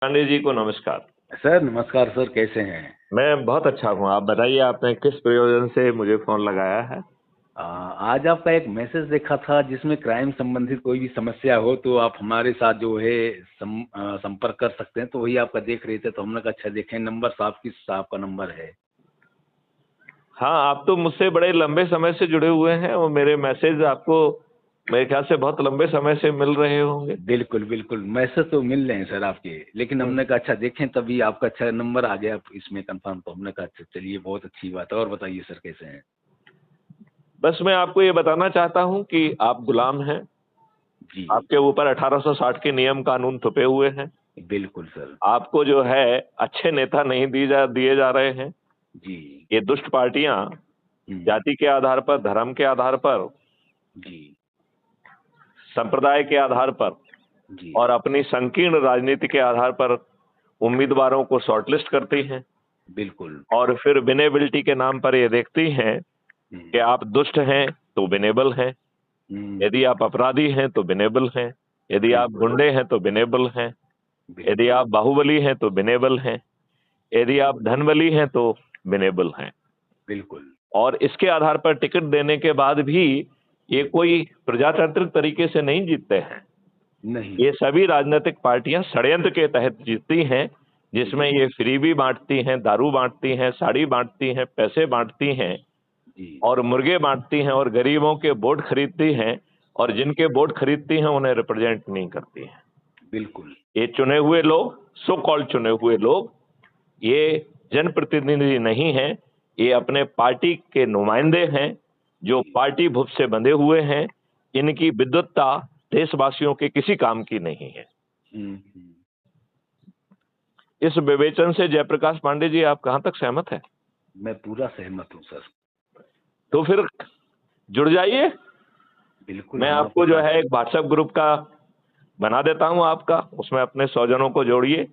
पांडे जी को नमस्कार। सर नमस्कार सर, कैसे हैं? मैं बहुत अच्छा हूँ। आप बताइए, आपने किस प्रयोजन से मुझे फोन लगाया है? आज आपका एक मैसेज देखा था जिसमें क्राइम संबंधित कोई भी समस्या हो तो आप हमारे साथ जो है संपर्क कर सकते हैं। तो वही आपका देख रहे थे, तो हमने कहा अच्छा देखें नंबर साहब किस साहब का नंबर है। हाँ, आप तो मुझसे बड़े लंबे समय से जुड़े हुए हैं और मेरे मैसेज आपको मेरे ख्याल से बहुत लंबे समय से मिल रहे होंगे। बिल्कुल बिल्कुल, मैसेज तो मिल रहे हैं सर आपके, लेकिन हम्म। हमने कहा अच्छा देखें, तभी आपका अच्छा नंबर आ गया इसमें कंफर्म। तो हमने कहा अच्छा चलिए, बहुत अच्छी बात है। और बताइए सर कैसे हैं? बस मैं आपको ये बताना चाहता हूँ कि आप गुलाम हैं। जी आपके ऊपर 1860 के नियम कानून थुपे हुए हैं। बिल्कुल सर। आपको जो है अच्छे नेता नहीं दिए जा रहे हैं। जी। ये दुष्ट पार्टियां हम्म। जाति के आधार पर, धर्म के आधार पर, जी संप्रदाय के आधार पर जी। और अपनी संकीर्ण राजनीति के आधार पर उम्मीदवारों को शॉर्टलिस्ट करती हैं बिल्कुल। और फिर विनेबिलिटी के नाम पर ये देखती हैं कि हम्म। आप दुष्ट हैं तो विनेबल हैं, हम्म। यदि आप अपराधी हैं तो विनेबल हैं, यदि आप बिल्कुल गुंडे हैं तो विनेबल हैं, यदि बिल्कुल। आप बाहुबली हैं तो विनेबल हैं, यदि आप धनबली हैं तो विनेबल हैं। बिल्कुल। और इसके आधार पर टिकट देने के बाद भी ये कोई प्रजातांत्रिक तरीके से नहीं जीतते हैं। नहीं। ये सभी राजनीतिक पार्टियां षड्यंत्र के तहत जीतती हैं, जिसमें जी ये फ्रीबी बांटती हैं, दारू बांटती हैं, साड़ी बांटती हैं, पैसे बांटती हैं जी। और मुर्गे बांटती हैं और गरीबों के वोट खरीदती हैं और जिनके वोट खरीदती हैं उन्हें रिप्रेजेंट नहीं करती हैं। बिल्कुल। ये चुने हुए लोग, सो कॉल्ड चुने हुए लोग, ये जनप्रतिनिधि नहीं हैं। ये अपने पार्टी के नुमाइंदे हैं जो जी। पार्टी भुप से बंधे हुए हैं। इनकी विद्वत्ता देशवासियों के किसी काम की नहीं है। हम्म। इस विवेचन से जयप्रकाश पांडे जी आप कहां तक सहमत हैं? मैं पूरा सहमत हूँ सर। तो फिर जुड़ जाइए। बिल्कुल, मैं हम आपके आपको जो साथ है एक व्हाट्सएप ग्रुप का बना देता हूं आपका, उसमें अपने स्वजनों को जोड़िए,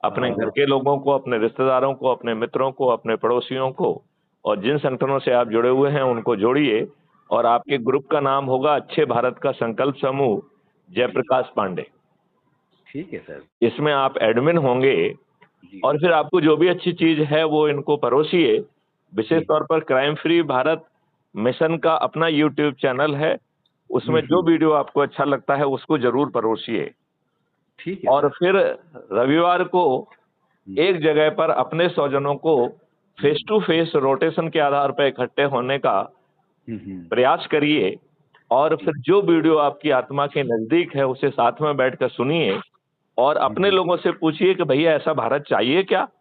अपने घर हाँ। के लोगों को, अपने रिश्तेदारों को, अपने मित्रों को, अपने पड़ोसियों को और जिन संगठनों से आप जुड़े हुए हैं उनको जोड़िए। और आपके ग्रुप का नाम होगा अच्छे भारत का संकल्प समूह जी। जयप्रकाश पांडे। ठीक है सर। इसमें आप एडमिन होंगे जी और फिर आपको जो भी अच्छी चीज है वो इनको परोसिए। विशेष ठीक है। तौर पर क्राइम फ्री भारत मिशन का अपना यूट्यूब चैनल है, उसमें जो हम्म। वीडियो आपको अच्छा लगता है उसको जरूर परोसिए। ठीक है और सर। फिर रविवार को हम्म। एक जगह पर अपने स्वजनों को face hmm. To face rotation के आधार पर इकट्ठे होने का हम्म। प्रयास करिए। और जी। फिर जो वीडियो आपकी आत्मा के नजदीक है उसे साथ में बैठकर सुनिए और अपने हम्म। लोगों से पूछिए कि भैया ऐसा भारत चाहिए क्या? तो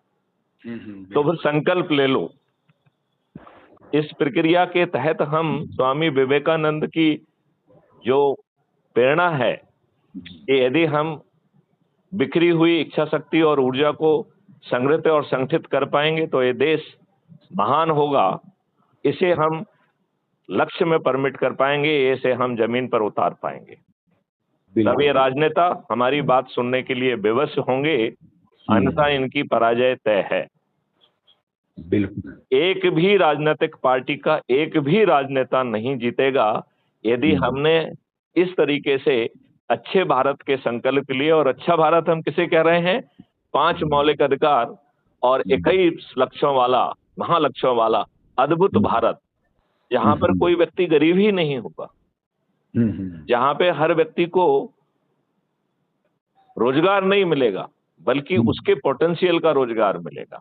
फिर बिल्कुल। संकल्प ले लो। इस प्रक्रिया के तहत हम स्वामी विवेकानंद की जो प्रेरणा है जी। कि यदि हम बिखरी हुई इच्छा शक्ति और ऊर्जा को संग्रहित और संगठित कर पाएंगे तो ये देश महान होगा। इसे हम लक्ष्य में परमिट कर पाएंगे, इसे हम जमीन पर उतार पाएंगे। तब ये बिल्कुल। राजनेता हमारी बात सुनने के लिए विवश होंगे, अन्यथा हम्म। इनकी पराजय तय है। बिल्कुल। एक भी राजनीतिक पार्टी का एक भी राजनेता नहीं जीतेगा यदि हम्म। हमने इस तरीके से अच्छे भारत के संकल्प के लिए, और अच्छा भारत हम किसे कह रहे हैं? 5 हम्म। मौलिक अधिकार और हम्म। 21 लक्ष्यों वाला, महालक्ष्यों वाला अद्भुत भारत, जहां पर हम्म। कोई व्यक्ति गरीब ही नहीं होगा, हम्म। जहां पे हर व्यक्ति को रोजगार नहीं मिलेगा बल्कि हम्म। उसके पोटेंशियल का रोजगार मिलेगा।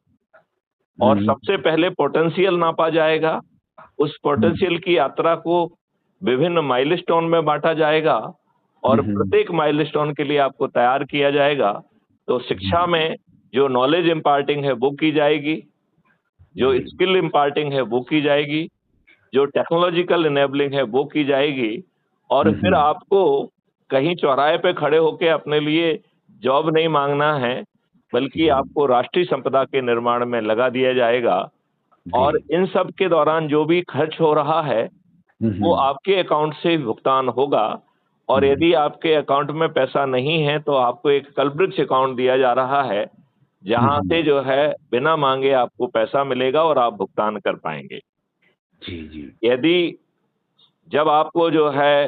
और हम्म। सबसे पहले पोटेंशियल नापा जाएगा, उस हम्म। पोटेंशियल की यात्रा को विभिन्न माइलस्टोन में बांटा जाएगा और हम्म। प्रत्येक माइलस्टोन के लिए आपको तैयार किया जाएगा। तो शिक्षा जी में जो नॉलेज इम्पार्टिंग है वो की जाएगी, जो जी। स्किल इम्पार्टिंग है वो की जाएगी, जो टेक्नोलॉजिकल इनेबलिंग है वो की जाएगी। और फिर हम्म। आपको कहीं चौराहे पे खड़े होके अपने लिए जॉब नहीं मांगना है, बल्कि जी आपको राष्ट्रीय संपदा के निर्माण में लगा दिया जाएगा। जी। और इन सब के दौरान जो भी खर्च हो रहा है वो हम्म। आपके अकाउंट से भुगतान होगा। और हम्म। यदि आपके अकाउंट में पैसा नहीं है तो आपको एक कलवृक्ष अकाउंट दिया जा रहा है, जहां हम्म। से जो है बिना मांगे आपको पैसा मिलेगा और आप भुगतान कर पाएंगे। जी जी। यदि जब आपको जो है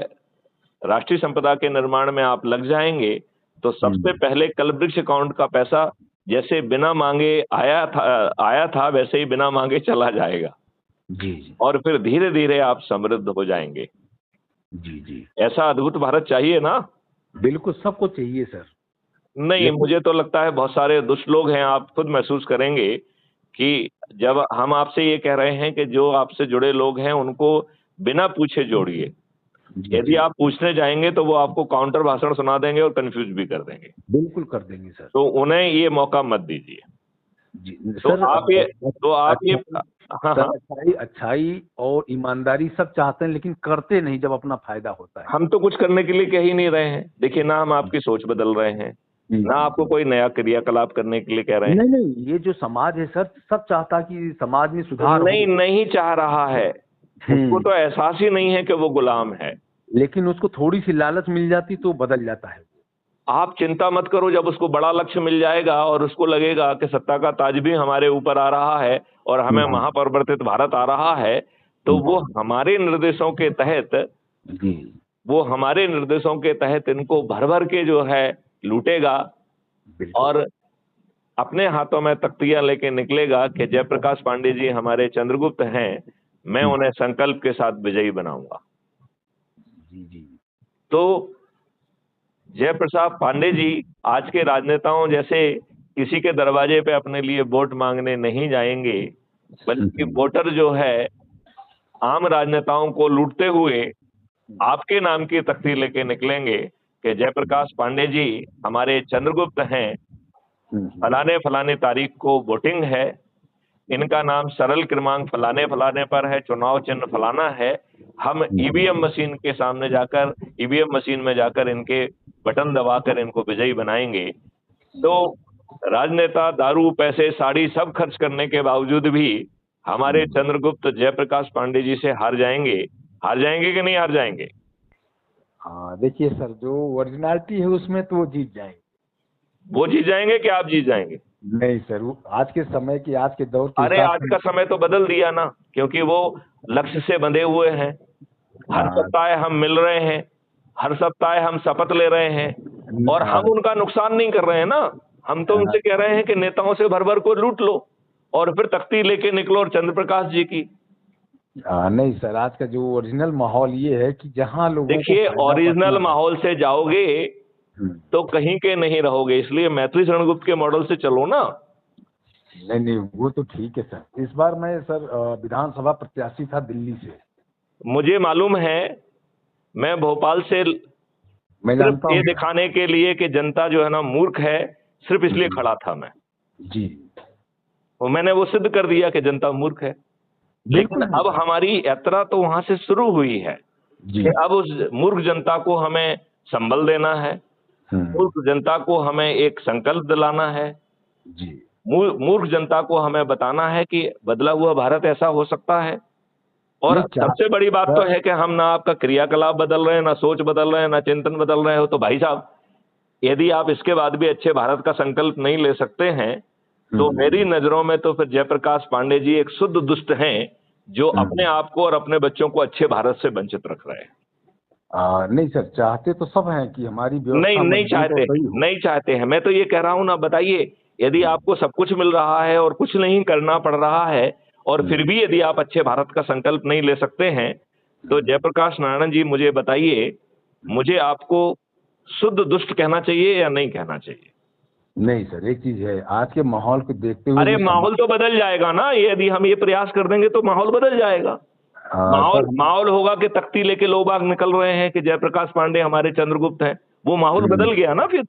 राष्ट्रीय संपदा के निर्माण में आप लग जाएंगे तो सबसे पहले कल्पवृक्ष अकाउंट का पैसा जैसे बिना मांगे आया था वैसे ही बिना मांगे चला जाएगा, जी जी और फिर धीरे धीरे आप समृद्ध हो जाएंगे। जी जी, ऐसा अद्भुत भारत चाहिए ना? बिल्कुल सबको चाहिए सर। नहीं, लेकिन मुझे तो लगता है बहुत सारे दुष्ट लोग हैं, आप खुद महसूस करेंगे कि जब हम आपसे ये कह रहे हैं कि जो आपसे जुड़े लोग हैं उनको बिना पूछे जोड़िए। जी यदि जी, आप पूछने जाएंगे तो वो आपको काउंटर भाषण सुना देंगे और कंफ्यूज भी कर देंगे। बिल्कुल कर देंगे सर। तो उन्हें ये मौका मत दीजिए। जी तो सर, आप ये अच्छाई हाँ, सर, हाँ। अच्छाई अच्छाई और ईमानदारी सब चाहते हैं, लेकिन करते नहीं जब अपना फायदा होता है। हम तो कुछ करने के लिए कह ही नहीं रहे हैं। देखिए, ना हम आपकी सोच बदल रहे हैं, जी ना जी आपको जी, कोई नया क्रियाकलाप करने के लिए कह रहे हैं। नहीं नहीं, ये जो समाज है सर, सब चाहता कि समाज में सुधार नहीं, हो। नहीं चाह रहा है। उसको तो एहसास ही नहीं है कि वो गुलाम है। लेकिन उसको थोड़ी सी लालच मिल जाती तो बदल जाता है। आप चिंता मत करो, जब उसको बड़ा लक्ष्य मिल जाएगा और उसको लगेगा कि सत्ता का ताज भी हमारे ऊपर आ रहा है और हमें हम्म, महापरिवर्तित भारत आ रहा है, तो वो हमारे निर्देशों के तहत जी वो हमारे निर्देशों के तहत इनको भर भर के जो है लूटेगा, बिल्कुल। और अपने हाथों में तख्तियां लेके निकलेगा कि जयप्रकाश पांडे जी हमारे चंद्रगुप्त हैं, मैं हम्म, उन्हें संकल्प के साथ विजयी बनाऊंगा। जी जी तो जयप्रकाश पांडे जी आज के राजनेताओं जैसे किसी के दरवाजे पे अपने लिए वोट मांगने नहीं जाएंगे, बल्कि वोटर जो है आम राजनेताओं को लूटते हुए आपके नाम की तख्ती लेके निकलेंगे कि जयप्रकाश पांडे जी हमारे चंद्रगुप्त हैं, फलाने फलाने तारीख को वोटिंग है, इनका नाम सरल क्रमांक फलाने फलाने पर है, चुनाव चिन्ह फलाना है। हम ईवीएम मशीन के सामने जाकर, ईवीएम मशीन में जाकर इनके बटन दबाकर इनको विजयी बनाएंगे। तो राजनेता दारू, पैसे, साड़ी सब खर्च करने के बावजूद भी हमारे चंद्रगुप्त जयप्रकाश पांडे जी से हार जाएंगे। हार जाएंगे कि नहीं हार जाएंगे? हाँ देखिए सर, जो ओरिजिनलिटी है उसमें तो वो जीत जाएंगे। वो जीत जाएंगे कि आप जीत जाएंगे? नहीं सर, वो आज के समय की, आज के दौर के अरे हिसाब आज से। का समय तो बदल दिया ना, क्योंकि वो लक्ष्य से बंधे हुए हैं। हर हाँ, सप्ताह हम मिल रहे हैं, हर सप्ताह हम शपथ ले रहे हैं, और हाँ, हम उनका नुकसान नहीं कर रहे हैं ना। हम तो हाँ, उनसे कह रहे हैं कि नेताओं से भर भर को लूट लो और फिर तख्ती लेके निकलो और चंद्रप्रकाश जी की। हाँ, नहीं सर, आज का जो ओरिजिनल माहौल ये है कि जहाँ लोगों को देखिए, फायदा ओरिजिनल बचना है। माहौल से जाओगे हम्म, तो कहीं के नहीं रहोगे, इसलिए मैत्री शरणगुप्त के मॉडल से चलो ना। नहीं नहीं, वो तो ठीक है सर। इस बार मैं सर विधानसभा प्रत्याशी था दिल्ली से। मुझे मालूम है, मैं भोपाल से मैं सिर्फ जानता ये हूँ। दिखाने के लिए कि जनता जो है ना मूर्ख है, सिर्फ इसलिए खड़ा था मैं। जी, और मैंने वो सिद्ध कर दिया कि जनता मूर्ख है। लेकिन बिल्कुल अब बिल्कुल। हमारी यात्रा तो वहां से शुरू हुई है जी, कि अब उस मूर्ख जनता को हमें संबल देना है, मूर्ख जनता को हमें एक संकल्प दिलाना है, जी, मूर्ख जनता को हमें बताना है कि बदला हुआ भारत ऐसा हो सकता है। और नहीं चाह सबसे बड़ी बात तो सर, है कि हम ना आपका क्रियाकलाप बदल रहे हैं, ना सोच बदल रहे हैं, ना चिंतन बदल रहे हो। तो भाई साहब, यदि आप इसके बाद भी अच्छे भारत का संकल्प नहीं ले सकते हैं, तो मेरी नजरों में तो फिर जयप्रकाश पांडे जी एक शुद्ध दुष्ट हैं, जो अपने आप को और अपने बच्चों को अच्छे भारत से वंचित रख रहे हैं। नहीं सर, चाहते तो सब हैं कि हमारी नहीं, व्यवस्था नहीं मजबूत और चाहते, सही हो। नहीं चाहते हैं। मैं तो ये कह रहा हूं ना, बताइए, यदि आपको सब कुछ मिल रहा है और कुछ नहीं करना पड़ रहा है, और फिर भी यदि आप अच्छे भारत का संकल्प नहीं ले सकते हैं, तो जयप्रकाश नारायण जी मुझे बताइए, मुझे आपको शुद्ध दुष्ट कहना चाहिए या नहीं कहना चाहिए? नहीं सर, एक चीज है, आज के माहौल को देखते हुए अरे जो माहौल तो बदल जाएगा ना, ये यदि हम ये प्रयास कर देंगे तो माहौल बदल जाएगा। माहौल सर, माहौल होगा कि तख्ती लेके लोग बाग निकल रहे हैं कि जयप्रकाश पांडे हमारे चंद्रगुप्त हैं, वो माहौल बदल गया ना फिर।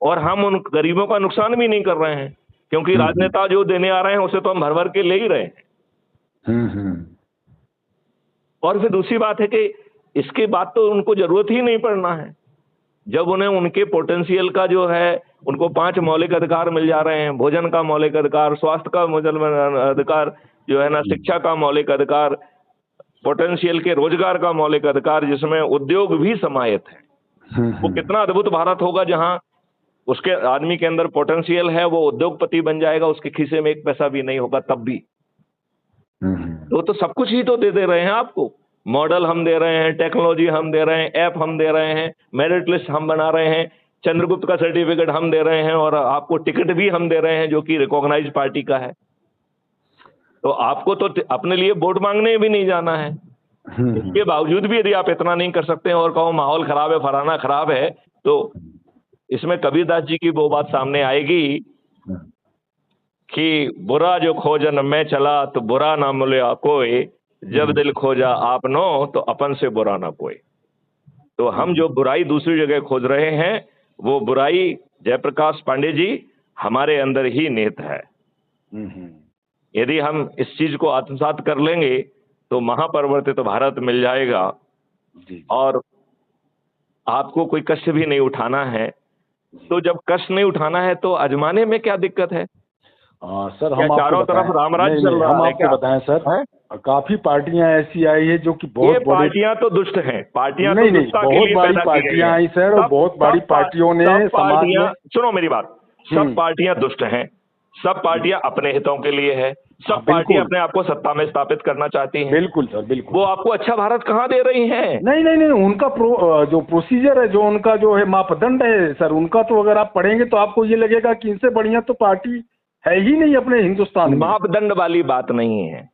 और हम उन गरीबों का नुकसान भी नहीं कर रहे हैं, क्योंकि राजनेता जो देने आ रहे हैं उसे तो हम भर भर के ले ही रहे हैं। और फिर दूसरी बात है कि इसके बाद तो उनको जरूरत ही नहीं पड़ना है, जब उन्हें उनके पोटेंशियल का जो है, उनको 5 मौलिक अधिकार मिल जा रहे हैं, भोजन का मौलिक अधिकार, स्वास्थ्य का अधिकार जो है ना, शिक्षा का मौलिक अधिकार, पोटेंशियल के रोजगार का मौलिक अधिकार, जिसमें उद्योग भी समाहित है। वो कितना अद्भुत भारत होगा जहां उसके आदमी के अंदर पोटेंशियल है, वो उद्योगपति बन जाएगा, उसके खीसे में एक पैसा भी नहीं होगा तब भी। तो सब कुछ ही तो दे रहे हैं आपको। मॉडल हम दे रहे हैं, टेक्नोलॉजी हम दे रहे हैं, ऐप हम दे रहे हैं, मेरिट लिस्ट हम बना रहे हैं, चंद्रगुप्त का सर्टिफिकेट हम दे रहे हैं और आपको टिकट भी हम दे रहे हैं जो कि रिकॉग्नाइज पार्टी का है। तो आपको तो अपने लिए वोट मांगने भी नहीं जाना है। इसके बावजूद भी यदि आप इतना नहीं कर सकते हैं और कहो माहौल खराब है, फलाना खराब है, तो इसमें कबीरदास जी की वो बात सामने आएगी कि बुरा जो खोजन में चला तो बुरा ना मिला कोई, जब दिल खोजा आपनो तो अपन से बुरा ना कोई। तो हम जो बुराई दूसरी जगह खोज रहे हैं, वो बुराई जयप्रकाश पांडे जी हमारे अंदर ही निहित है। यदि हम इस चीज को आत्मसात कर लेंगे तो महापरिवर्तित भारत मिल जाएगा और आपको कोई कष्ट भी नहीं उठाना है। तो जब कष्ट नहीं उठाना है तो आजमाने में क्या दिक्कत है? सर हम चारों तरफ रामराज चल रहा है? हम आपको बताएं सर, काफी पार्टियां ऐसी आई है जो कि बहुत पार्टियां तो दुष्ट हैं, पार्टियां नहीं नहीं बहुत बड़ी पार्टियां आई सर, और बहुत बड़ी पार्टियों ने समाज में, सुनो मेरी बात, सब पार्टियां दुष्ट हैं, सब पार्टियां अपने हितों के लिए है, सब पार्टियां अपने आप को सत्ता में स्थापित करना चाहती हैं। बिल्कुल सर, बिल्कुल। वो आपको अच्छा भारत कहाँ दे रही हैं? नहीं नहीं नहीं, उनका जो प्रोसीजर है, जो उनका जो है मापदंड है सर, उनका तो अगर आप पढ़ेंगे तो आपको ये लगेगा कि इनसे बढ़िया तो पार्टी है ही नहीं अपने हिंदुस्तान में। मापदंड वाली बात नहीं है,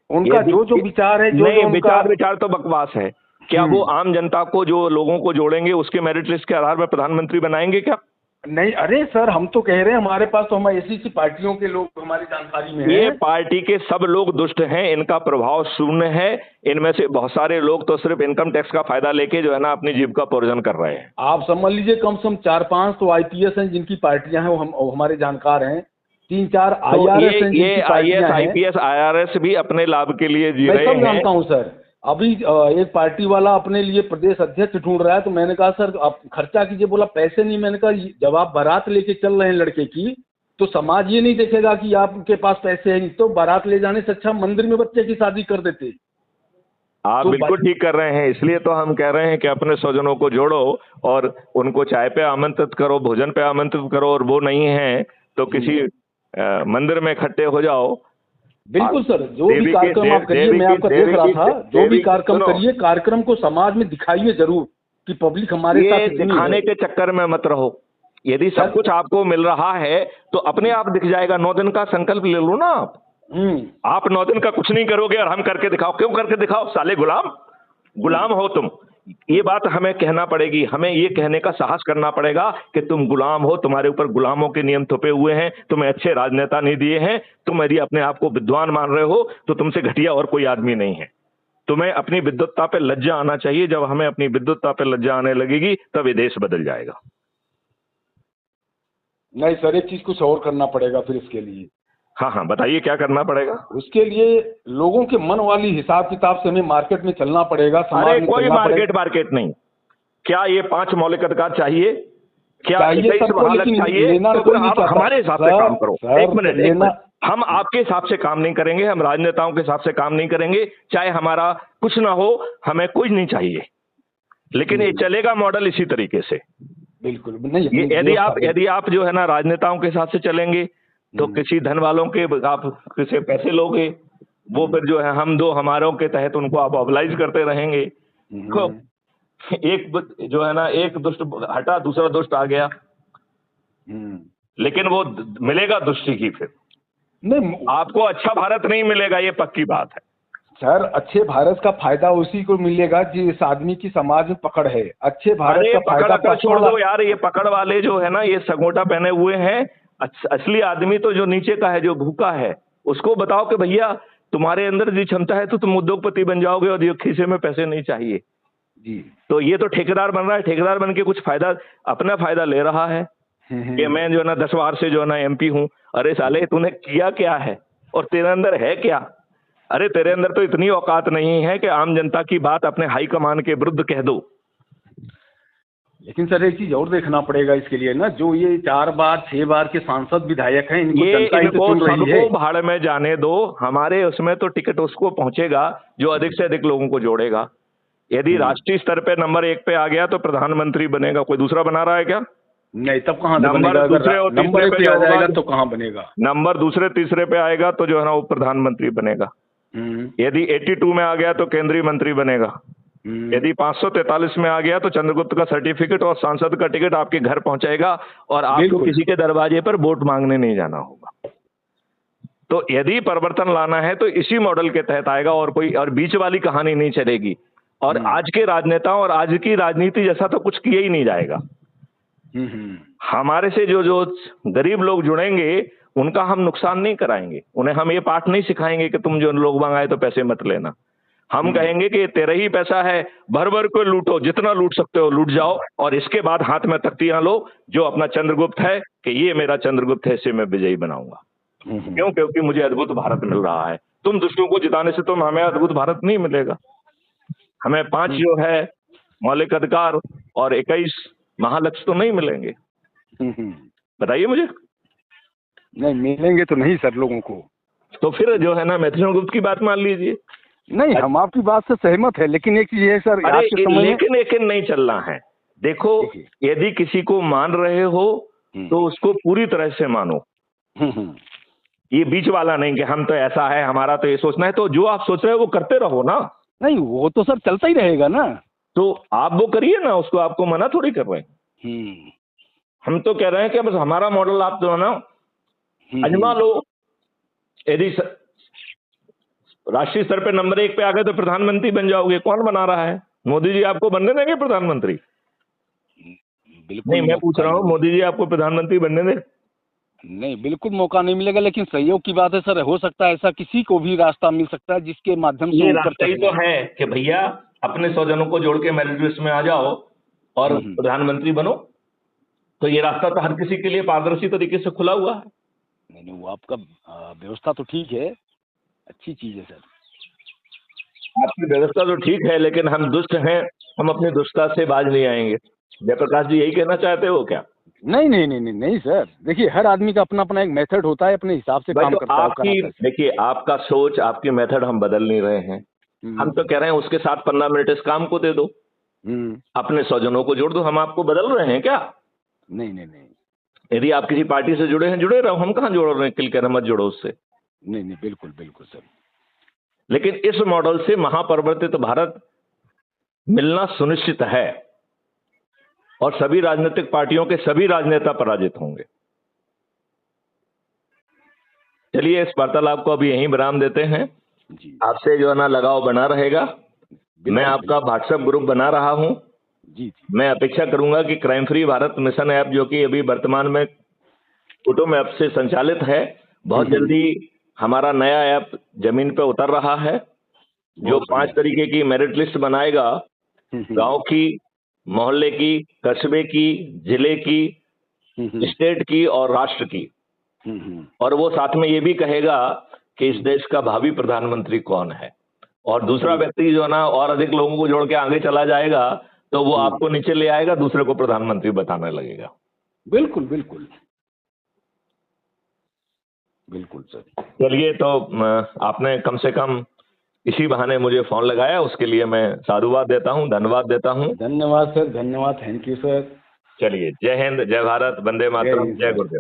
उनका जो विचार है, जो विचार तो बकवास है। क्या वो आम जनता को, जो लोगों को जोड़ेंगे, उसके मेरिट लिस्ट के आधार पर प्रधानमंत्री बनाएंगे क्या? नहीं, अरे सर हम तो कह रहे हैं हमारे पास तो हमारी ऐसी पार्टियों के लोग हमारी जानकारी में ये पार्टी के सब लोग दुष्ट हैं, इनका प्रभाव शून्य है। इनमें से बहुत सारे लोग तो सिर्फ इनकम टैक्स का फायदा लेके जो है ना अपनी जीविका पोर्जन कर रहे हैं। आप समझ लीजिए कम से कम 4-5 तो IPS हैं जिनकी पार्टियां हैं, वो हमारे जानकार हैं। 3-4 IRS हैं, ये IAS IPS IRS भी अपने लाभ के लिए जी रहे हैं। मैं जानता हूँ सर। अभी एक पार्टी वाला अपने लिए प्रदेश अध्यक्ष ढूंढ रहा है, तो मैंने कहा सर आप खर्चा कीजिए, बोला पैसे नहीं। मैंने कहा जब आप बारात लेके चल रहे हैं लड़के की, तो समाज ये नहीं देखेगा कि आपके पास पैसे हैं, तो बारात ले जाने से अच्छा मंदिर में बच्चे की शादी कर देते। आप बिल्कुल ठीक कर रहे हैं, इसलिए तो हम कह रहे हैं कि अपने स्वजनों को जोड़ो और उनको चाय पे आमंत्रित करो, भोजन पे आमंत्रित करो, और वो नहीं है तो किसी मंदिर में इकट्ठे हो जाओ। बिल्कुल सर, जो भी कार्यक्रम आप करिए, मैं आपका देख रहा था, जो भी कार्यक्रम करिए, कार्यक्रम को समाज में दिखाइए जरूर कि पब्लिक हमारे साथ दिखाने के चक्कर में मत रहो। यदि सब कुछ आपको मिल रहा है तो अपने आप दिख जाएगा। 9 दिन का संकल्प ले लो ना आप 9 दिन का कुछ नहीं करोगे और हम करके दिखाओ। क्यों करके दिखाओ? साले गुलाम हो तुम। ये बात हमें कहना पड़ेगी, हमें ये कहने का साहस करना पड़ेगा कि तुम गुलाम हो, तुम्हारे ऊपर गुलामों के नियम थोपे हुए हैं, तुम्हें अच्छे राजनेता नहीं दिए हैं। तुम यदि अपने आप को विद्वान मान रहे हो तो तुमसे घटिया और कोई आदमी नहीं है। तुम्हें अपनी विद्वत्ता पे लज्जा आना चाहिए। जब हमें अपनी विद्वत्ता पे लज्जा आने लगेगी तब ये देश बदल जाएगा। नहीं सर, एक चीज कुछ और करना पड़ेगा फिर इसके लिए। हाँ, बताइए क्या करना पड़ेगा? उसके लिए लोगों के मन वाली हिसाब किताब से हमें मार्केट में चलना पड़ेगा। अरे कोई मार्केट नहीं। क्या ये 5 मौलिक अधिकार चाहिए? क्या चाहिए? तो आप हमारे हिसाब से काम करो। एक मिनट, हम आपके हिसाब से काम नहीं करेंगे, हम राजनेताओं के हिसाब से काम नहीं करेंगे। चाहे हमारा कुछ ना हो, हमें कुछ नहीं चाहिए, लेकिन ये चलेगा मॉडल इसी तरीके से। बिल्कुल नहीं। यदि आप जो है ना राजनेताओं के हिसाब से चलेंगे तो किसी धन वालों के आप किसी पैसे लोगे, वो फिर जो है हम दो हमारों के तहत उनको आप ऑबलाइज करते रहेंगे। तो एक जो है ना, एक दुष्ट हटा दूसरा दुष्ट आ गया, लेकिन वो मिलेगा दुष्टी की। फिर नहीं, आपको अच्छा भारत नहीं मिलेगा, ये पक्की बात है सर। अच्छे भारत का फायदा उसी को मिलेगा जिस आदमी की समाज में पकड़ है। अच्छे भारत का फायदा छोड़ दो यार, ये पकड़ वाले जो है ना, ये सगोटा पहने हुए हैं। असली आदमी तो जो नीचे का है, जो भूखा है, उसको बताओ कि भैया तुम्हारे अंदर जी क्षमता है तो तुम उद्योगपति बन जाओगे और ये खीसे में पैसे नहीं चाहिए जी। तो ये तो ठेकेदार बन रहा है, ठेकेदार बन के कुछ फायदा, अपना फायदा ले रहा है कि मैं जो है ना 10 बार से जो है ना MP हूँ। अरे साले तूने किया क्या है और तेरे अंदर है क्या? अरे तेरे अंदर तो इतनी औकात नहीं है कि आम जनता की बात अपने हाईकमान के विरुद्ध कह दो। लेकिन सर एक चीज और देखना पड़ेगा इसके लिए ना, जो ये 4 बार 6 बार के सांसद विधायक हैं, इनको सबको भाड़ में जाने दो। हमारे उसमें तो टिकट उसको पहुंचेगा जो अधिक से अधिक लोगों को जोड़ेगा। यदि राष्ट्रीय स्तर पे नंबर 1 पे आ गया तो प्रधानमंत्री बनेगा। कोई दूसरा बना रहा है क्या? नहीं, तब कहाँ नंबर दूसरे और तीसरे पे आ जाएगा तो कहाँ बनेगा? नंबर दूसरे तीसरे पे आएगा तो जो है ना वो प्रधानमंत्री बनेगा। यदि 82 में आ गया तो केंद्रीय मंत्री बनेगा। यदि 543 में आ गया तो चंद्रगुप्त का सर्टिफिकेट और सांसद का टिकट आपके घर पहुंचाएगा और आपको बिल्कुल। किसी के दरवाजे पर वोट मांगने नहीं जाना होगा। तो यदि परिवर्तन लाना है तो इसी मॉडल के तहत आएगा और कोई और बीच वाली कहानी नहीं चलेगी। और आज के राजनेताओं और आज की राजनीति जैसा तो कुछ किया ही नहीं जाएगा। हमारे से जो जो गरीब लोग जुड़ेंगे उनका हम नुकसान नहीं कराएंगे। उन्हें हम ये पाठ नहीं सिखाएंगे कि तुम जो लोग मंगाए तो पैसे मत लेना। हम कहेंगे कि तेरा ही पैसा है, भर भर को लूटो, जितना लूट सकते हो लूट जाओ, और इसके बाद हाथ में तख्तियां लो जो अपना चंद्रगुप्त है कि ये मेरा चंद्रगुप्त है, इसे मैं विजयी बनाऊंगा। क्यों? क्योंकि मुझे अद्भुत भारत मिल रहा है। तुम दुष्टों को जिताने से तुम हमें अद्भुत भारत नहीं मिलेगा। हमें 5 जो है मौलिक अधिकार और 21 महालक्ष्य तो नहीं मिलेंगे। बताइए मुझे। नहीं मिलेंगे तो नहीं सर लोगों को। तो फिर जो है ना मिथुन गुप्त की बात मान लीजिए। नहीं हम आपकी बात से सहमत है, लेकिन एक चीज है सर, आज के समय में लेकिन नहीं चलना है। देखो, यदि किसी को मान रहे हो तो उसको पूरी तरह से मानो। ये बीच वाला नहीं कि हम तो ऐसा है, हमारा तो ये सोचना है। तो जो आप सोच रहे हो वो करते रहो ना। नहीं वो तो सर चलता ही रहेगा ना। तो आप वो करिए ना, उसको आपको मना थोड़ी कर रहे हैं। हम तो कह रहे हैं कि बस हमारा मॉडल आप जो है ना अजमा लो। यदि राष्ट्रीय स्तर पे नंबर 1 पे आ गए तो प्रधानमंत्री बन जाओगे। कौन बना रहा है? मोदी जी आपको बनने देंगे प्रधानमंत्री? बिल्कुल नहीं, मैं पूछ रहा हूँ, मोदी जी आपको प्रधानमंत्री बनने दें? नहीं बिल्कुल मौका नहीं मिलेगा, लेकिन सहयोग की बात है सर। हो सकता है ऐसा किसी को भी रास्ता मिल सकता है जिसके माध्यम से ये रास्ता ही तो है कि भैया अपने स्वजनों को जोड़ के मेरिट लिस्ट में आ जाओ और प्रधानमंत्री बनो। तो ये रास्ता तो हर किसी के लिए पारदर्शी तरीके से खुला हुआ है। नहीं वो आपका व्यवस्था तो ठीक है, अच्छी चीज है सर। आपकी व्यवस्था तो ठीक है, लेकिन हम दुष्ट हैं, हम अपनी दुष्टता से बाज नहीं आएंगे। जयप्रकाश जी यही कहना चाहते हो क्या? नहीं नहीं नहीं नहीं नहीं सर, देखिए हर आदमी का अपना अपना एक मेथड होता है, अपने हिसाब से काम करता है। आपकी देखिए, आपका सोच, आपकी मेथड हम बदल नहीं रहे हैं। हम तो कह रहे हैं उसके साथ 15 मिनट इस काम को दे दो, अपने स्वजनों को जोड़ दो। हम आपको बदल रहे हैं क्या? नहीं नहीं नहीं। यदि आप किसी पार्टी से जुड़े हैं, जुड़े रहो। हम कहाँ जोड़ रहे हैं? किल कहना मत जोड़ो उससे। नहीं नहीं बिल्कुल बिल्कुल सर। लेकिन इस मॉडल से महापरिवर्तित भारत मिलना सुनिश्चित है और सभी राजनीतिक पार्टियों के सभी राजनेता पराजित होंगे। चलिए इस वार्तालाप को अभी यहीं विराम देते हैं। आपसे जो है ना लगाव बना रहेगा। मैं आपका व्हाट्सएप ग्रुप बना रहा हूं। मैं अपेक्षा करूंगा कि crime free Bharat mission app, जो कि अभी वर्तमान में कुटुंब ऐप से संचालित है, बहुत जल्दी हमारा नया ऐप जमीन पे उतर रहा है, जो 5 तरीके की मेरिट लिस्ट बनाएगा। गांव की, मोहल्ले की, कस्बे की, जिले की, स्टेट की और राष्ट्र की। और वो साथ में ये भी कहेगा कि इस देश का भावी प्रधानमंत्री कौन है। और दूसरा व्यक्ति जो ना और अधिक लोगों को जोड़ के आगे चला जाएगा तो वो आपको नीचे ले आएगा, दूसरे को प्रधानमंत्री बताने लगेगा। बिल्कुल बिल्कुल बिल्कुल सर। चलिए, तो आपने कम से कम इसी बहाने मुझे फोन लगाया, उसके लिए मैं साधुवाद देता हूँ, धन्यवाद देता हूँ। धन्यवाद सर, धन्यवाद, थैंक यू सर। चलिए, जय हिंद, जय भारत, वंदे मातरम, जय गुरुदेव।